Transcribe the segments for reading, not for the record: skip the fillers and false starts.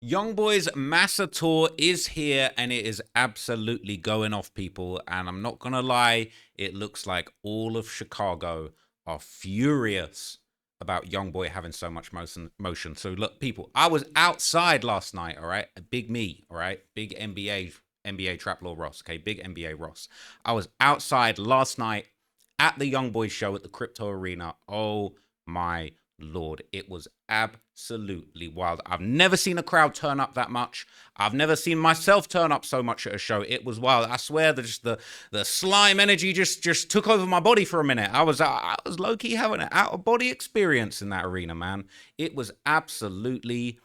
YoungBoy's Massa Tour is here and it is absolutely going off, people. And I'm not going to lie, it looks like all of Chicago are furious about YoungBoy having so much motion. So look, people, I was outside last night, all right? Big me, all right? Big NBA Trap Law Ross, okay? Big NBA Ross. I was outside last night at the YoungBoy show at the Crypto Arena. Oh my Lord, it was absolutely wild. I've never seen a crowd turn up that much. I've never seen myself turn up so much at a show. It was wild. I swear that just the slime energy just took over my body for a minute. I was low-key having an out-of-body experience in that arena, man. It was absolutely...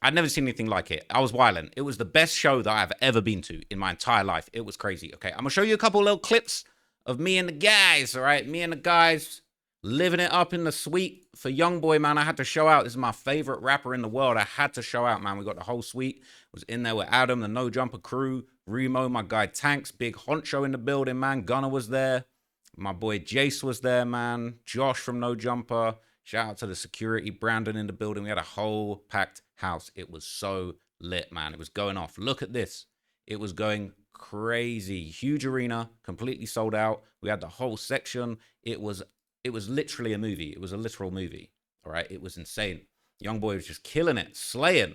I'd never seen anything like it. I was wilding. It was the best show that I've ever been to in my entire life. It was crazy. Okay, I'm gonna show you a couple little clips of me and the guys, all right? Me and the guys living it up in the suite for YoungBoy, man. I had to show out. This is my favorite rapper in the world. I had to show out, man. We got the whole suite. Was in there with Adam, the No Jumper crew, Remo, my guy Tanks, Big Honcho in the building, man. Gunner was there. My boy Jace was there, man. Josh from No Jumper. Shout out to the security. Brandon in the building. We had a whole packed house. It was so lit, man. It was going off. Look at this. It was going crazy. Huge arena, completely sold out. We had the whole section. It was literally a movie. It was a literal movie. All right. It was insane. YoungBoy was just killing it, slaying.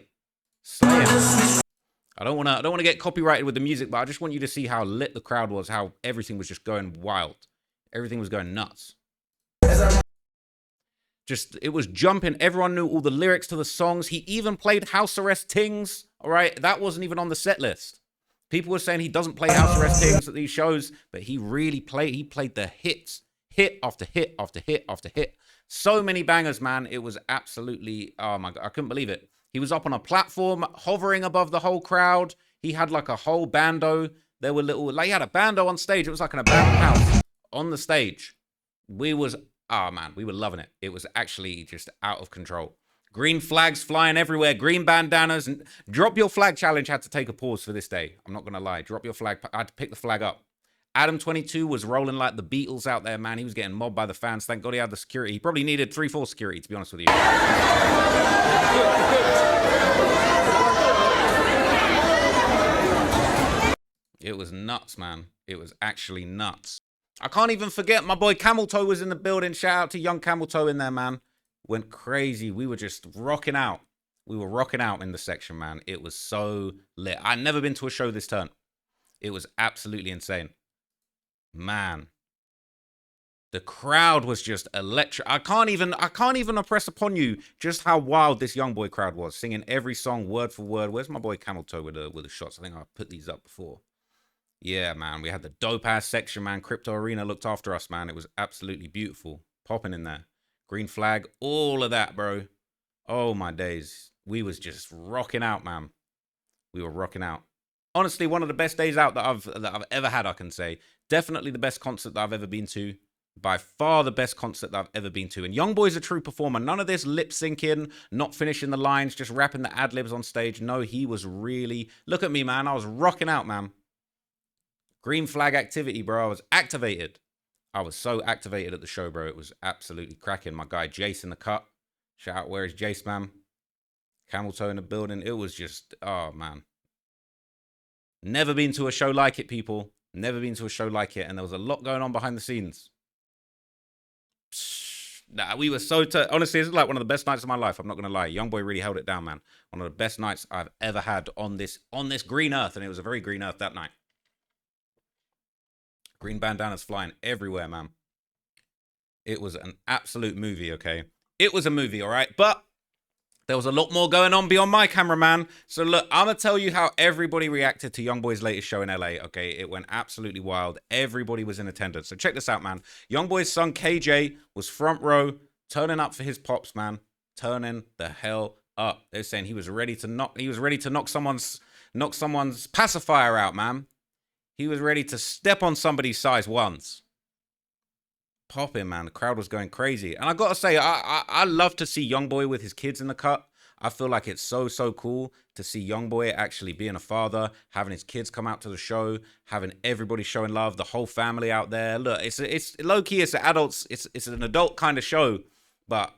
I don't want to get copyrighted with the music, but I just want you to see how lit the crowd was, how everything was just going wild. Everything was going nuts. It was jumping. Everyone knew all the lyrics to the songs. He even played House Arrest Tings. All right. That wasn't even on the set list. People were saying he doesn't play House Arrest Tings at these shows, but he really played. He played the hits. Hit after hit after hit after hit. So many bangers, man. It was absolutely, oh my God, I couldn't believe it. He was up on a platform, hovering above the whole crowd. He had like a whole bando. There were he had a bando on stage. It was like an abandoned house on the stage. We were loving it. It was actually just out of control. Green flags flying everywhere, green bandanas. And Drop Your Flag challenge had to take a pause for this day. I'm not going to lie. Drop your flag. I had to pick the flag up. Adam 22 was rolling like the Beatles out there, man. He was getting mobbed by the fans. Thank God he had the security. He probably needed 3-4 security, to be honest with you. It was nuts, man. It was actually nuts. I can't even forget my boy Camel Toe was in the building. Shout out to young Camel Toe in there, man. Went crazy. We were just rocking out. We were rocking out in the section, man. It was so lit. I'd never been to a show this turn. It was absolutely insane. Man, the crowd was just electric. I can't even impress upon you just how wild this YoungBoy crowd was, singing every song word for word. Where's my boy Camel Toe with the shots? I think I put these up before. Yeah, man, we had the dope ass section, man. Crypto Arena looked after us, man. It was absolutely beautiful, popping in there. Green flag, all of that, bro. Oh my days, we was just rocking out, man. We were rocking out. Honestly, one of the best days out that I've ever had, I can say. Definitely the best concert that I've ever been to. By far the best concert that I've ever been to. And YoungBoy's a true performer. None of this lip syncing, not finishing the lines, just rapping the ad-libs on stage. No, he was really... Look at me, man. I was rocking out, man. Green flag activity, bro. I was activated. I was so activated at the show, bro. It was absolutely cracking. My guy Jace in the cut. Shout out, where is Jace, man? Camel Toe in the building. It was just... Oh, man. Never been to a show like it, people. Never been to a show like it. And there was a lot going on behind the scenes. Nah, we were so... Honestly, it's like one of the best nights of my life. I'm not going to lie. YoungBoy really held it down, man. One of the best nights I've ever had on this green earth. And it was a very green earth that night. Green bandanas flying everywhere, man. It was an absolute movie, okay? It was a movie, all right? But... there was a lot more going on beyond my cameraman. So look, I'm going to tell you how everybody reacted to YoungBoy's latest show in LA. Okay, it went absolutely wild. Everybody was in attendance. So check this out, man. YoungBoy's son, KJ, was front row, turning up for his pops, man. Turning the hell up. They're saying he was ready to knock someone's pacifier out, man. He was ready to step on somebody's size once. Popping, man. The crowd was going crazy. And I gotta say, I love to see YoungBoy with his kids in the cut. I feel like it's so cool to see YoungBoy actually being a father, having his kids come out to the show, having everybody showing love, the whole family out there. Look, it's low key, it's an adult kind of show, but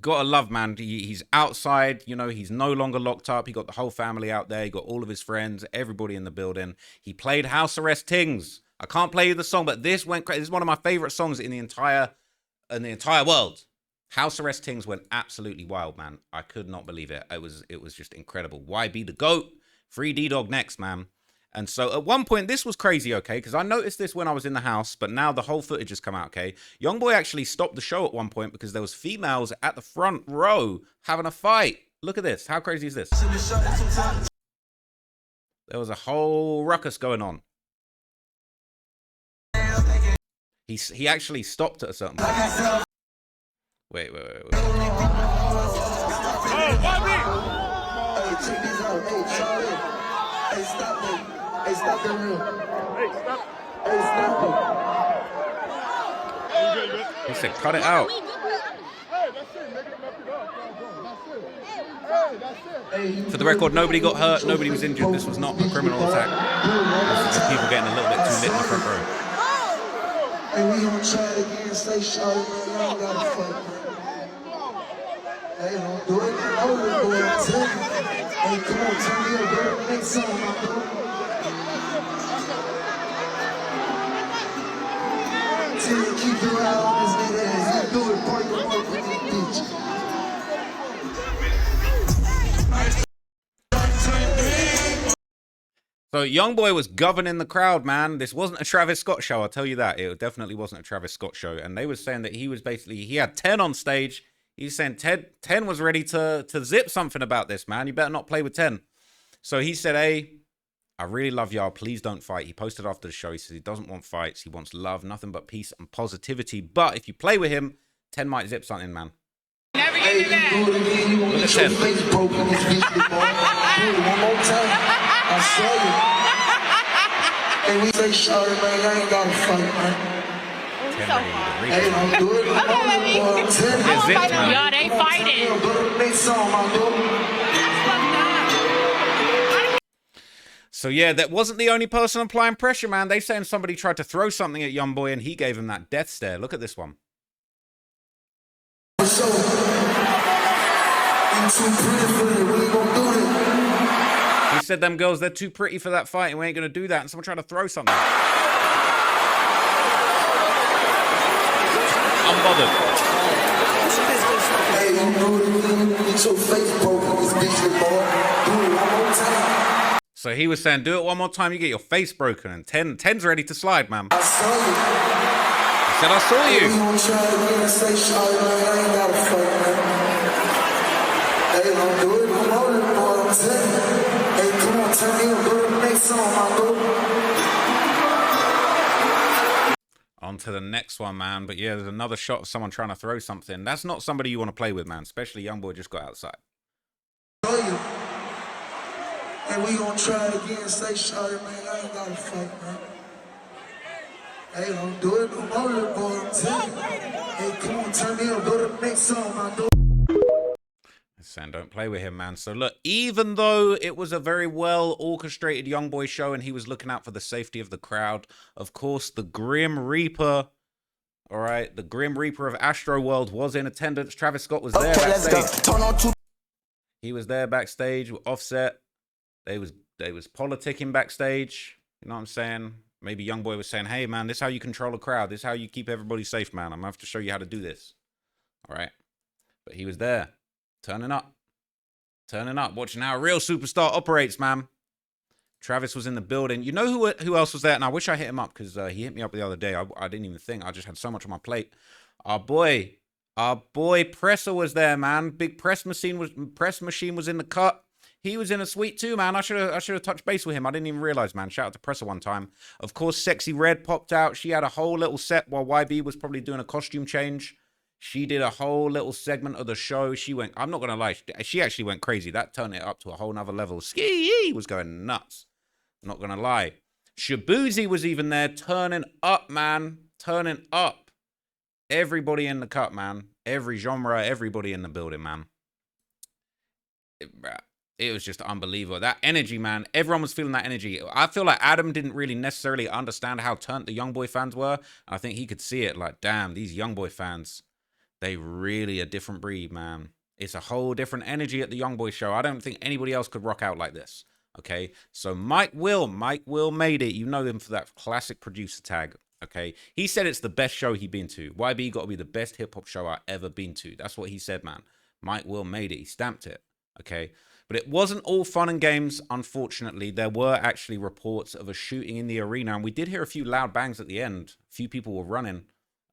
Gotta love, man. He's outside, you know, he's no longer locked up. He got the whole family out there. He got all of his friends, everybody in the building. He played House Arrest Tings. I can't play you the song, but this went crazy. This is one of my favorite songs in the entire world. House Arrest Tings went absolutely wild, man. I could not believe it. It was just incredible. YB the GOAT, Free D-Dog next, man. And so at one point, this was crazy, okay? Because I noticed this when I was in the house, but now the whole footage has come out, okay? YoungBoy actually stopped the show at one point because there was females at the front row having a fight. Look at this. How crazy is this? There was a whole ruckus going on. He actually stopped at a certain point. Wait. Hey, stop it. Hey, stop the room. Hey, stop. Hey, stop it. He said, cut it out. Hey, that's it. Make it up. That's it. For the record, nobody got hurt. Nobody was injured. This was not a criminal attack. This is just people getting a little bit too lit in the front row. Hey, we gonna try it again. Stay sharp, man. I ain't gotta fight, man. Hey, don't do it. Hold it, boy. I'm telling you. Hey, come on, turn me up, bro. Make something, my bro. Tell you, keep your eye on this nigga ass. You do it, boy. You work with this bitch. So YoungBoy was governing the crowd, man. This wasn't a Travis Scott show, I'll tell you that. It definitely wasn't a Travis Scott show. And they were saying that he was basically, he had 10 on stage. He's saying 10 was ready to zip something about this, man. You better not play with 10. So he said, hey, I really love y'all. Please don't fight. He posted after the show. He says he doesn't want fights. He wants love, nothing but peace and positivity. But if you play with him, 10 might zip something, man. Never get me back. Look at 10. One more time. I saw you. Hey, we say sorry, man. I ain't gotta fight, man. Hey, don't do it. Okay, baby. I won't fight them. Y'all, they fighting. So yeah, that wasn't the only person applying pressure, man. They saying somebody tried to throw something at YoungBoy and he gave him that death stare. Look at this one. He said them girls, they're too pretty for that fight and we ain't gonna do that. And someone tried to throw something. Unbothered. Hey, you know get your face broken, this bitch, boy. Do it one more time. So he was saying, do it one more time, you get your face broken. And 10's ready to slide, man. I saw you. He said, I saw you. Hey, we gonna try again and say sorry, man. I ain't gotta fight, man. Hey, don't do it. I'm holding, boy. I'm telling you. Hey, come on, turn me up, go to the next song, my bro. On to the next one, man. But yeah, there's another shot of someone trying to throw something. That's not somebody you want to play with, man. Especially YoungBoy just got outside. You. And we gonna try it again. Say sorry, man. I ain't gotta fight, man. Hey, don't do it. I'm holding, boy. I'm telling you. Hey, come on, turn me up. Go to the next song, my bro. Saying don't play with him, man. So look, even though it was a very well orchestrated YoungBoy show and he was looking out for the safety of the crowd, of course, the Grim Reaper, all right, the Grim Reaper of Astro World was in attendance. Travis Scott was there backstage. He was there backstage with Offset. They was politicking backstage. You know what I'm saying? Maybe YoungBoy was saying, hey, man, this is how you control a crowd. This is how you keep everybody safe, man. I'm going to have to show you how to do this. All right. But he was there. Turning up, watching how a real superstar operates, man. Travis was in the building. You know who else was there? And I wish I hit him up because he hit me up the other day. I didn't even think. I just had so much on my plate. Our boy Presser was there, man. Big press machine was in the cut. He was in a suite too, man. I should have touched base with him. I didn't even realize, man. Shout out to Presser one time. Of course, Sexy Red popped out. She had a whole little set while YB was probably doing a costume change. She did a whole little segment of the show. She went, I'm not going to lie, she actually went crazy. That turned it up to a whole nother level. Ski was going nuts. I'm not going to lie. Shabuzi was even there, turning up, man. Turning up. Everybody in the cut, man. Every genre, everybody in the building, man. It was just unbelievable. That energy, man. Everyone was feeling that energy. I feel like Adam didn't really necessarily understand how turned the YoungBoy fans were. I think he could see it like, damn, these YoungBoy fans. They really a different breed, man. It's a whole different energy at the YoungBoy show. I don't think anybody else could rock out like this. Okay, so Mike Will made it. You know him for that classic producer tag. Okay, he said it's the best show he'd been to. YB got to be the best hip hop show I ever been to. That's what he said, man. Mike Will made it. He stamped it. Okay, but it wasn't all fun and games. Unfortunately, there were actually reports of a shooting in the arena, and we did hear a few loud bangs at the end. A few people were running.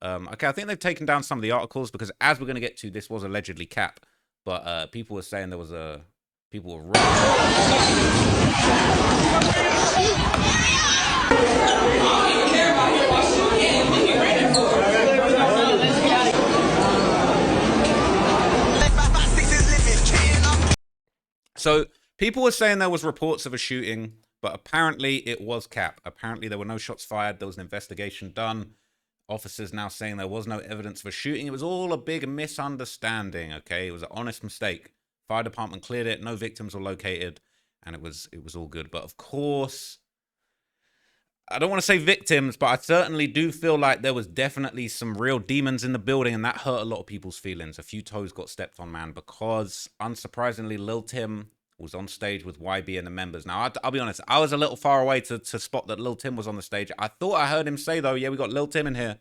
Okay, I think they've taken down some of the articles because, as we're going to get to, this was allegedly cap. But people were saying there was a people were running. So people were saying there was reports of a shooting, but apparently it was cap. Apparently there were no shots fired. There was an investigation done. Officers now saying there was no evidence of a shooting. It was all a big misunderstanding, okay? It was an honest mistake. Fire department cleared it. No victims were located, and it was all good. But of course, I don't want to say victims, but I certainly do feel like there was definitely some real demons in the building, and that hurt a lot of people's feelings. A few toes got stepped on, man, because unsurprisingly, Lil Tim was on stage with YB and the members. Now, I'll be honest, I was a little far away to spot that Lil Tim was on the stage. I thought I heard him say, though, yeah, we got Lil Tim in here.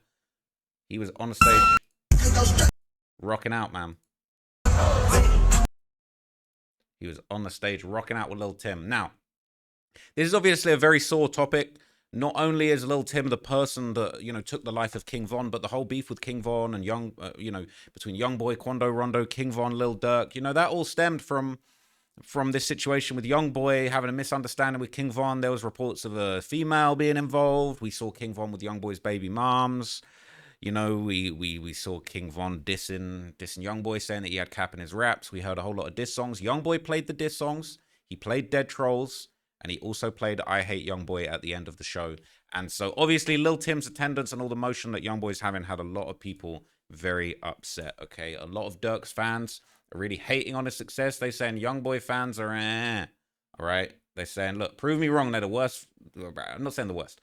He was on the stage rocking out, man. He was on the stage rocking out with Lil Tim. Now, this is obviously a very sore topic. Not only is Lil Tim the person that, you know, took the life of King Von, but the whole beef with King Von and between YoungBoy, Quando Rondo, King Von, Lil Durk, that all stemmed from this situation with YoungBoy having a misunderstanding with King Von. There was reports of a female being involved. We saw King Von with YoungBoy's baby moms. We saw King Von dissing YoungBoy, saying that he had cap in his raps. We heard a whole lot of diss songs. YoungBoy played the diss songs. He played Dead Trolls. And he also played I Hate YoungBoy at the end of the show. And so obviously Lil Tim's attendance and all the motion that YoungBoy's having had a lot of people very upset, okay? A lot of Durk's fans are really hating on his success. They're saying YoungBoy fans are all right? They're saying, look, prove me wrong. They're the worst. I'm not saying the worst.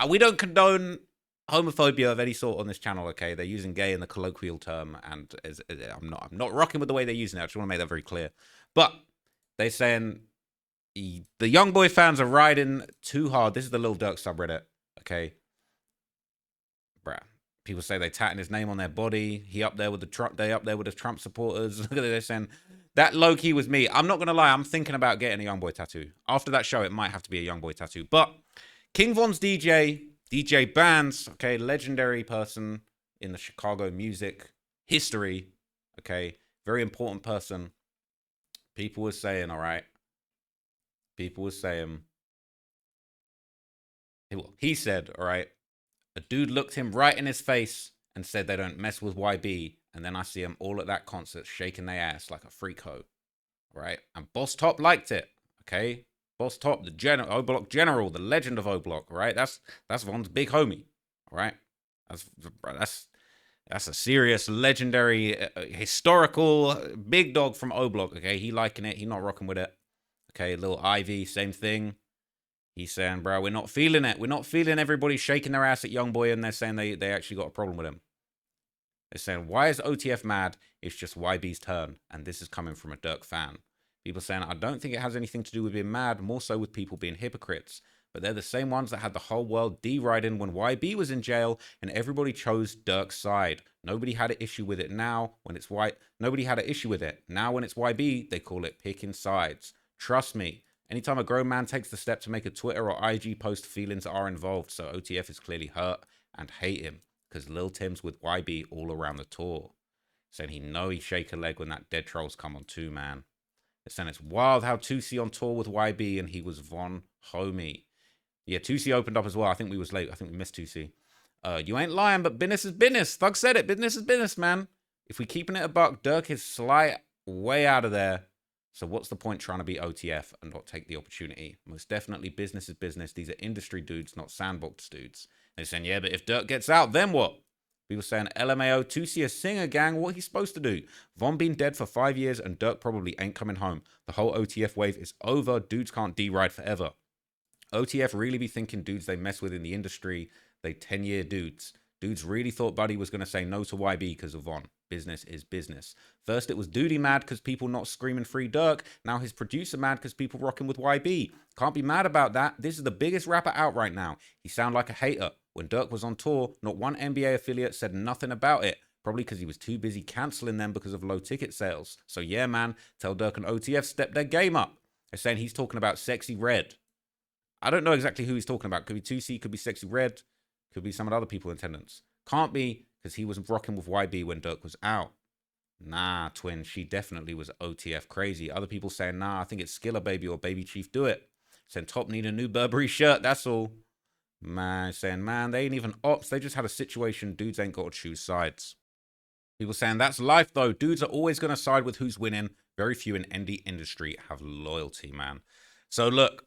We don't condone homophobia of any sort on this channel, okay? They're using gay in the colloquial term, and I'm not rocking with the way they're using it. I just want to make that very clear. But they're saying the YoungBoy fans are riding too hard. This is the Lil Durk subreddit, okay? Bruh. People say they tatting his name on their body. He up there with the Trump. They up there with the Trump supporters. Look at it. They're saying that low key was me. I'm not gonna lie. I'm thinking about getting a YoungBoy tattoo. After that show, it might have to be a YoungBoy tattoo. But King Von's DJ Bands, okay, legendary person in the Chicago music history, okay, very important person. People were saying, all right. People were saying, he said, all right, a dude looked him right in his face and said they don't mess with YB. And then I see them all at that concert shaking their ass like a freak hoe, right? And Boss Top liked it, okay? Boss Top, the O-Block General, the legend of O-Block, right? That's Von's big homie, all right? That's a serious, legendary, historical big dog from O-Block, okay? He liking it. He not rocking with it. Okay, little Ivy, same thing. He's saying, bro, we're not feeling it. We're not feeling everybody shaking their ass at YoungBoy, and they're saying they actually got a problem with him. They're saying, why is OTF mad? It's just YB's turn. And this is coming from a Durk fan. People saying, I don't think it has anything to do with being mad, more so with people being hypocrites. But they're the same ones that had the whole world deriding when YB was in jail and everybody chose Durk's side. Nobody had an issue with it now when it's white. Nobody had an issue with it. Now when it's YB, they call it picking sides. Trust me, anytime a grown man takes the step to make a Twitter or IG post, feelings are involved. So OTF is clearly hurt and hate him because Lil Tim's with YB all around the tour. Saying he shake a leg when that Dead Trolls come on too, man. They're saying it's wild how 2C on tour with YB and he was Von homie. Yeah, 2C opened up as well. I think we was late. I think we missed 2C. You ain't lying, but business is business. Thug said it. Business is business, man. If we keeping it a buck, Durk is slight way out of there. So what's the point trying to be OTF and not take the opportunity? Most definitely business is business. These are industry dudes, not sandbox dudes. They're saying, yeah, but if Durk gets out, then what? People saying, LMAO, 2C a singer gang, what he's supposed to do? Von been dead for 5 years and Durk probably ain't coming home. The whole OTF wave is over. Dudes can't D-ride forever. OTF really be thinking dudes they mess with in the industry, they 10-year dudes. Dudes really thought Buddy was going to say no to YB because of Von. Business is business. First, it was Duty mad because people not screaming free Dirk. Now his producer mad because people rocking with YB. Can't be mad about that. This is the biggest rapper out right now. He sound like a hater. When Dirk was on tour, not one NBA affiliate said nothing about it. Probably because he was too busy cancelling them because of low ticket sales. So yeah, man, tell Dirk and OTF step their game up. They're saying he's talking about Sexy Red. I don't know exactly who he's talking about. Could be 2C, could be Sexy Red, could be some of the other people in attendance. Can't be because he was rocking with YB when Dirk was out. Nah, twin, she definitely was OTF crazy. Other people saying, nah, I think it's Skiller Baby or Baby Chief Do It. Saying Top need a new Burberry shirt, that's all. Man, saying, man, they ain't even ops. They just had a situation. Dudes ain't got to choose sides. People saying, that's life, though. Dudes are always going to side with who's winning. Very few in indie industry have loyalty, man. So, look,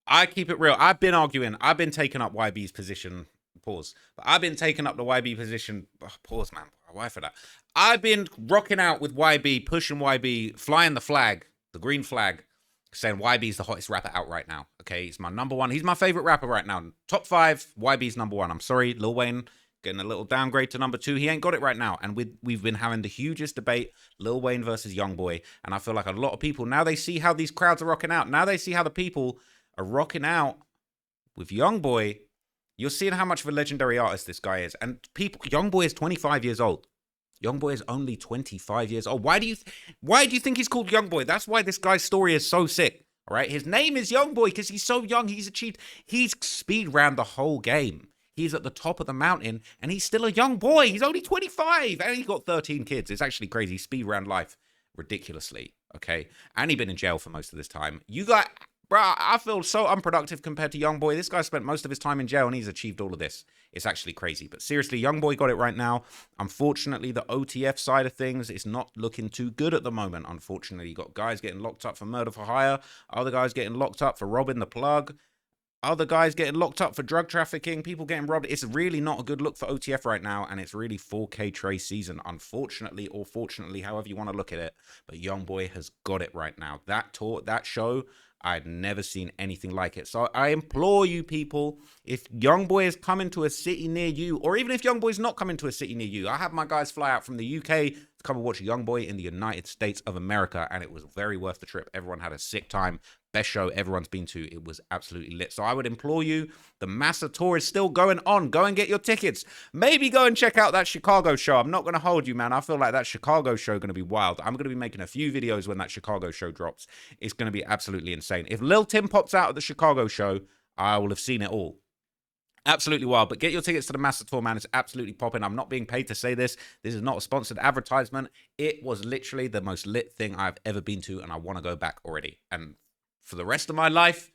I keep it real. I've been arguing. I've been taking up YB's position. Pause. But I've been taking up the YB position. Oh, pause, man. Why for that? I've been rocking out with YB, pushing YB, flying the flag, the green flag, saying YB's the hottest rapper out right now. Okay, he's my number one. He's my favorite rapper right now. Top 5, YB's number 1. I'm sorry, Lil Wayne getting a little downgrade to number 2. He ain't got it right now. And we've been having the hugest debate, Lil Wayne versus YoungBoy. And I feel like a lot of people, now they see how these crowds are rocking out. Now they see how the people are rocking out with YoungBoy. You're seeing how much of a legendary artist this guy is. And people, YoungBoy is 25 years old. YoungBoy is only 25 years old. Why do you think he's called YoungBoy? That's why this guy's story is so sick. All right, his name is YoungBoy because he's so young. He's speed ran the whole game. He's at the top of the mountain, and he's still a young boy. He's only 25, and he's got 13 kids. It's actually crazy. He speed ran life ridiculously. Okay, and he's been in jail for most of this time. Bruh, I feel so unproductive compared to YoungBoy. This guy spent most of his time in jail and he's achieved all of this. It's actually crazy. But seriously, YoungBoy got it right now. Unfortunately, the OTF side of things is not looking too good at the moment. Unfortunately, you got guys getting locked up for murder for hire. Other guys getting locked up for robbing the plug. Other guys getting locked up for drug trafficking. People getting robbed. It's really not a good look for OTF right now. And it's really 4K Trey season, unfortunately, or fortunately, however you want to look at it. But YoungBoy has got it right now. That tour, that show, I'd never seen anything like it. So I implore you people, if YoungBoy is coming to a city near you, or even if YoungBoy's not coming to a city near you, I have my guys fly out from the UK to come and watch YoungBoy in the United States of America, and it was very worth the trip. Everyone had a sick time. Best show everyone's been to. It was absolutely lit. So I would implore you, the Massa tour is still going on. Go and get your tickets. Maybe go and check out that Chicago show. I'm not going to hold you, man. I feel like that Chicago show is going to be wild. I'm going to be making a few videos when that Chicago show drops. It's going to be absolutely insane. If Lil Tim pops out at the Chicago show, I will have seen it all. Absolutely wild. But get your tickets to the Massa tour, man. It's absolutely popping. I'm not being paid to say this. This is not a sponsored advertisement. It was literally the most lit thing I've ever been to, and I want to go back already. And for the rest of my life,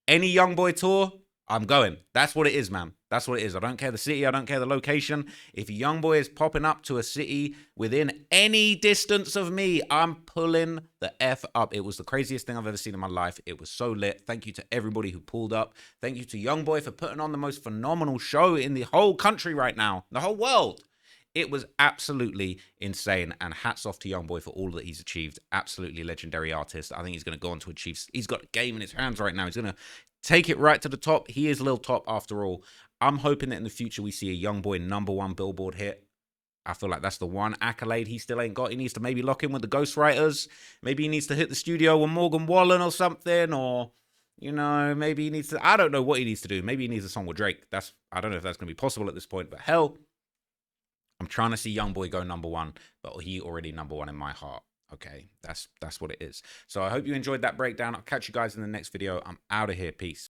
any YoungBoy tour, I'm going. That's what it is, man. That's what it is. I don't care the city. I don't care the location. If YoungBoy is popping up to a city within any distance of me, I'm pulling the F up. It was the craziest thing I've ever seen in my life. It was so lit. Thank you to everybody who pulled up. Thank you to YoungBoy for putting on the most phenomenal show in the whole country right now. The whole world. It was absolutely insane, and hats off to YoungBoy for all that he's achieved. Absolutely legendary artist. I think he's going to go on to achieve. He's got a game in his hands right now. He's going to take it right to the top. He is Lil Top after all. I'm hoping that in the future we see a YoungBoy #1 Billboard hit. I feel like that's the one accolade he still ain't got. He needs to maybe lock in with the ghostwriters. Maybe he needs to hit the studio with Morgan Wallen or something, or, you know, maybe he needs to, I don't know what he needs to do. Maybe he needs a song with Drake. I don't know if that's going to be possible at this point, but hell, I'm trying to see YoungBoy go #1, but he already #1 in my heart. Okay, that's what it is. So I hope you enjoyed that breakdown. I'll catch you guys in the next video. I'm out of here. Peace.